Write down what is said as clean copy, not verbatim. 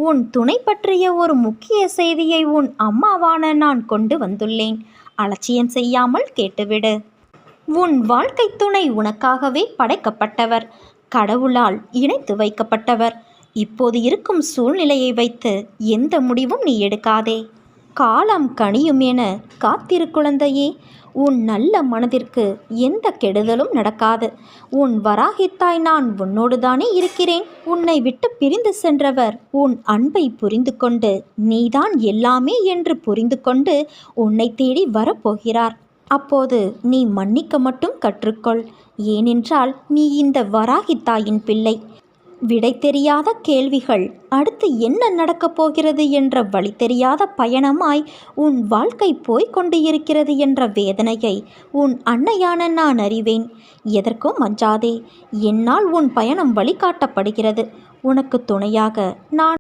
உன் துணை பற்றிய ஒரு முக்கிய செய்தியை உன் அம்மாவான நான் கொண்டு வந்துள்ளேன். அலட்சியம் செய்யாமல் கேட்டுவிடு. உன் வாழ்க்கை துணை உனக்காகவே படைக்கப்பட்டவர், கடவுளால் இணைத்து வைக்கப்பட்டவர். இப்போது இருக்கும் சூழ்நிலையை வைத்து எந்த முடிவும் நீ எடுக்காதே. காலம் கனியும் என காத்திரு குழந்தையே. உன் நல்ல மனதிற்கு எந்த கெடுதலும் நடக்காது. உன் வராகித்தாய் நான் உன்னோடுதானே இருக்கிறேன். உன்னை விட்டு பிரிந்து சென்றவர் உன் அன்பை புரிந்து கொண்டு நீதான் எல்லாமே என்று புரிந்து கொண்டு உன்னை தேடி வரப்போகிறார். அப்போது நீ மன்னிக்க மட்டும் கற்றுக்கொள். ஏனென்றால் நீ இந்த வராகித்தாயின் பிள்ளை. விடை தெரியாத கேள்விகள், அடுத்து என்ன நடக்கப் போகிறது என்ற வழி தெரியாத பயணமாய் உன் வாழ்க்கை போய்கொண்டு இருக்கிறது என்ற வேதனையை உன் அன்னையான நான் அறிவேன். எதற்கும் அஞ்சாதே. என்னால் உன் பயணம் வழிகாட்டப்படுகிறது. உனக்கு துணையாக நான்